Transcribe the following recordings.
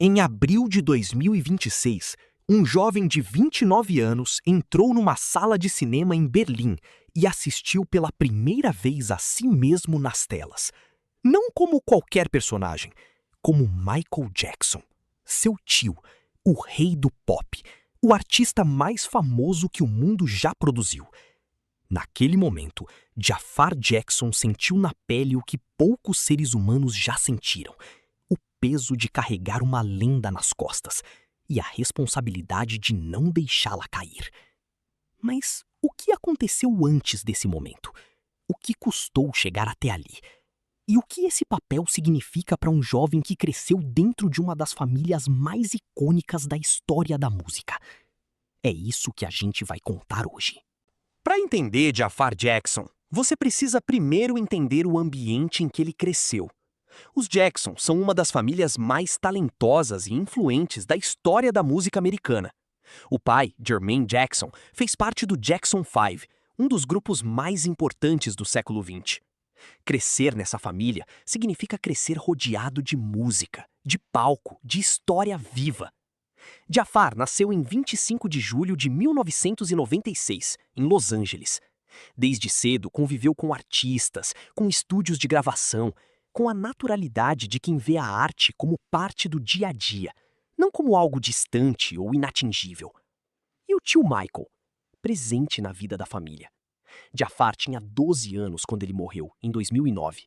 Em abril de 2026, um jovem de 29 anos entrou numa sala de cinema em Berlim e assistiu pela primeira vez a si mesmo nas telas. Não como qualquer personagem, como Michael Jackson, seu tio, o rei do pop, o artista mais famoso que o mundo já produziu. Naquele momento, Jafar Jackson sentiu na pele o que poucos seres humanos já sentiram: o peso de carregar uma lenda nas costas e a responsabilidade de não deixá-la cair. Mas o que aconteceu antes desse momento? O que custou chegar até ali? E o que esse papel significa para um jovem que cresceu dentro de uma das famílias mais icônicas da história da música? É isso que a gente vai contar hoje. Para entender Jafar Jackson, você precisa primeiro entender o ambiente em que ele cresceu. Os Jackson são uma das famílias mais talentosas e influentes da história da música americana. O pai, Jermaine Jackson, fez parte do Jackson 5, um dos grupos mais importantes do século XX. Crescer nessa família significa crescer rodeado de música, de palco, de história viva. Jafar nasceu em 25 de julho de 1996, em Los Angeles. Desde cedo conviveu com artistas, com estúdios de gravação, com a naturalidade de quem vê a arte como parte do dia a dia, não como algo distante ou inatingível. E o tio Michael, presente na vida da família. Jafar tinha 12 anos quando ele morreu, em 2009.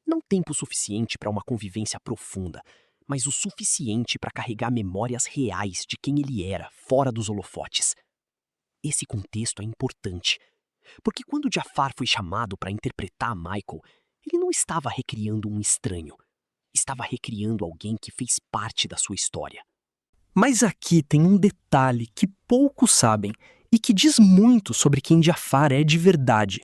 Não tempo suficiente para uma convivência profunda, mas o suficiente para carregar memórias reais de quem ele era, fora dos holofotes. Esse contexto é importante, porque quando Jafar foi chamado para interpretar Michael, ele não estava recriando um estranho, estava recriando alguém que fez parte da sua história. Mas aqui tem um detalhe que poucos sabem e que diz muito sobre quem Jafar é de verdade.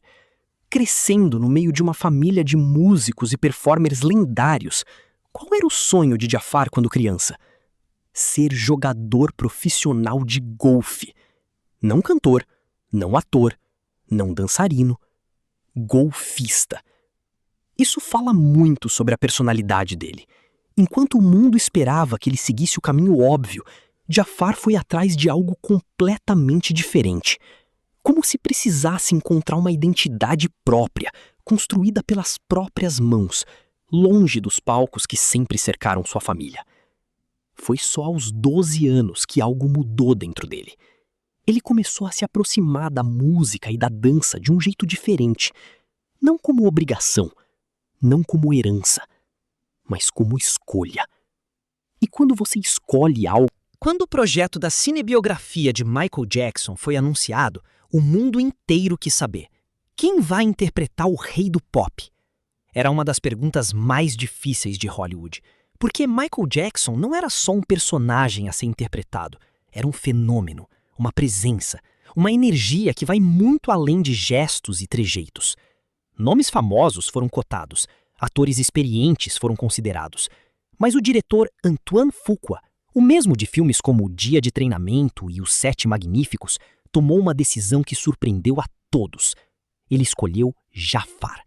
Crescendo no meio de uma família de músicos e performers lendários, qual era o sonho de Jafar quando criança? Ser jogador profissional de golfe. Não cantor, não ator, não dançarino. Golfista. Isso fala muito sobre a personalidade dele. Enquanto o mundo esperava que ele seguisse o caminho óbvio, Jafar foi atrás de algo completamente diferente. Como se precisasse encontrar uma identidade própria, construída pelas próprias mãos, longe dos palcos que sempre cercaram sua família. Foi só aos 12 anos que algo mudou dentro dele. Ele começou a se aproximar da música e da dança de um jeito diferente, não como obrigação, não como herança, mas como escolha. E quando você escolhe algo... Quando o projeto da cinebiografia de Michael Jackson foi anunciado, o mundo inteiro quis saber: quem vai interpretar o rei do pop? Era uma das perguntas mais difíceis de Hollywood, porque Michael Jackson não era só um personagem a ser interpretado, era um fenômeno, uma presença, uma energia que vai muito além de gestos e trejeitos. Nomes famosos foram cotados, atores experientes foram considerados, mas o diretor Antoine Fuqua, o mesmo de filmes como O Dia de Treinamento e Os Sete Magníficos, tomou uma decisão que surpreendeu a todos. Ele escolheu Jafar.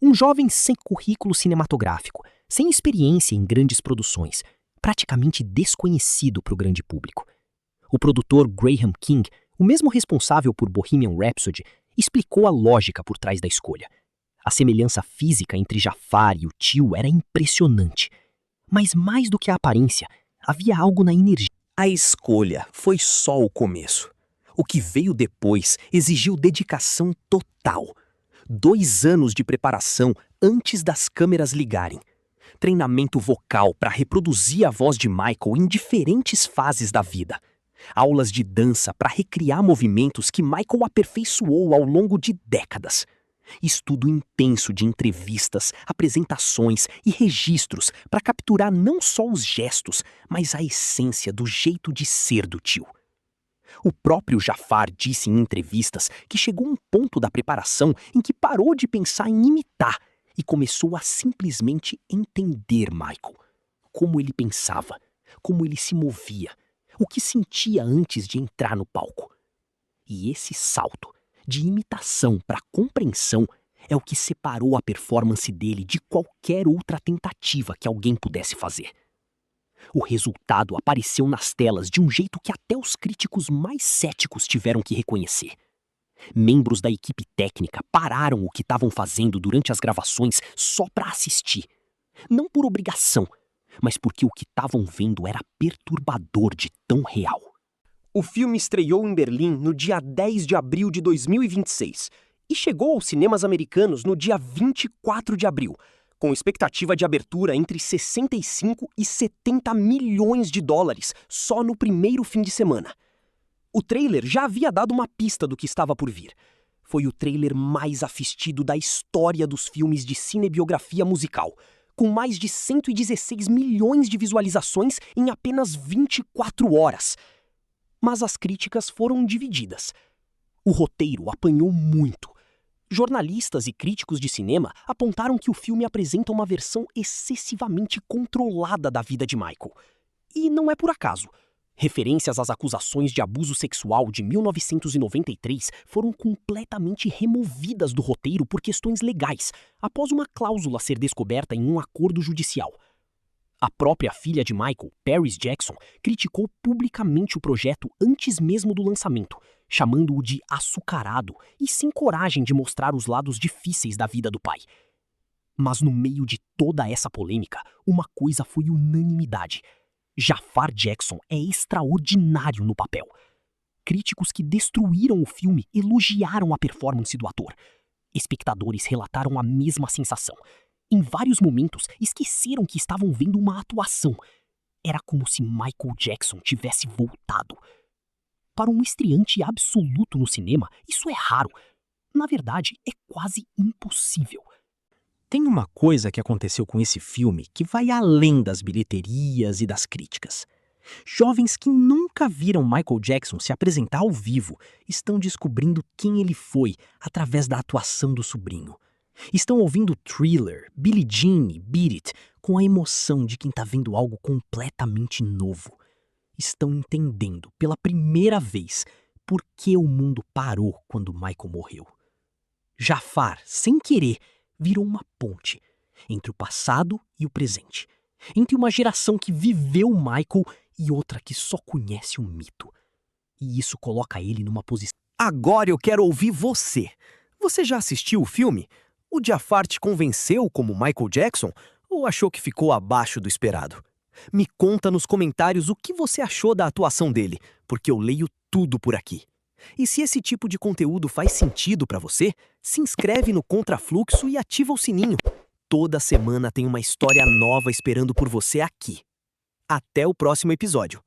Um jovem sem currículo cinematográfico, sem experiência em grandes produções, praticamente desconhecido para o grande público. O produtor Graham King, o mesmo responsável por Bohemian Rhapsody, explicou a lógica por trás da escolha. A semelhança física entre Jafar e o tio era impressionante. Mas mais do que a aparência, havia algo na energia. A escolha foi só o começo. O que veio depois exigiu dedicação total. 2 anos de preparação antes das câmeras ligarem. Treinamento vocal para reproduzir a voz de Michael em diferentes fases da vida. Aulas de dança para recriar movimentos que Michael aperfeiçoou ao longo de décadas. Estudo intenso de entrevistas, apresentações e registros para capturar não só os gestos, mas a essência do jeito de ser do tio. O próprio Jafar disse em entrevistas que chegou um ponto da preparação em que parou de pensar em imitar e começou a simplesmente entender Michael. Como ele pensava, como ele se movia, o que sentia antes de entrar no palco. E esse salto de imitação para compreensão é o que separou a performance dele de qualquer outra tentativa que alguém pudesse fazer. O resultado apareceu nas telas de um jeito que até os críticos mais céticos tiveram que reconhecer. Membros da equipe técnica pararam o que estavam fazendo durante as gravações só para assistir. Não por obrigação, mas porque o que estavam vendo era perturbador de tão real. O filme estreou em Berlim no dia 10 de abril de 2026 e chegou aos cinemas americanos no dia 24 de abril, com expectativa de abertura entre 65 e 70 milhões de dólares só no primeiro fim de semana. O trailer já havia dado uma pista do que estava por vir. Foi o trailer mais assistido da história dos filmes de cinebiografia musical, com mais de 116 milhões de visualizações em apenas 24 horas. Mas as críticas foram divididas. O roteiro apanhou muito. Jornalistas e críticos de cinema apontaram que o filme apresenta uma versão excessivamente controlada da vida de Michael. E não é por acaso. Referências às acusações de abuso sexual de 1993 foram completamente removidas do roteiro por questões legais, após uma cláusula ser descoberta em um acordo judicial. A própria filha de Michael, Paris Jackson, criticou publicamente o projeto antes mesmo do lançamento, chamando-o de açucarado e sem coragem de mostrar os lados difíceis da vida do pai. Mas no meio de toda essa polêmica, uma coisa foi unanimidade. Jafar Jackson é extraordinário no papel. Críticos que destruíram o filme elogiaram a performance do ator. Espectadores relataram a mesma sensação. Em vários momentos, esqueceram que estavam vendo uma atuação. Era como se Michael Jackson tivesse voltado. Para um estreante absoluto no cinema, isso é raro. Na verdade, é quase impossível. Tem uma coisa que aconteceu com esse filme que vai além das bilheterias e das críticas. Jovens que nunca viram Michael Jackson se apresentar ao vivo estão descobrindo quem ele foi através da atuação do sobrinho. Estão ouvindo Thriller, Billie Jean e Beat It com a emoção de quem está vendo algo completamente novo. Estão entendendo pela primeira vez por que o mundo parou quando Michael morreu. Jafar, sem querer, virou uma ponte entre o passado e o presente, entre uma geração que viveu Michael e outra que só conhece o mito. E isso coloca ele numa posição... Agora eu quero ouvir você. Você já assistiu o filme? O Jafar te convenceu como Michael Jackson ou achou que ficou abaixo do esperado? Me conta nos comentários o que você achou da atuação dele, porque eu leio tudo por aqui. E se esse tipo de conteúdo faz sentido para você, se inscreve no Contrafluxo e ativa o sininho. Toda semana tem uma história nova esperando por você aqui. Até o próximo episódio.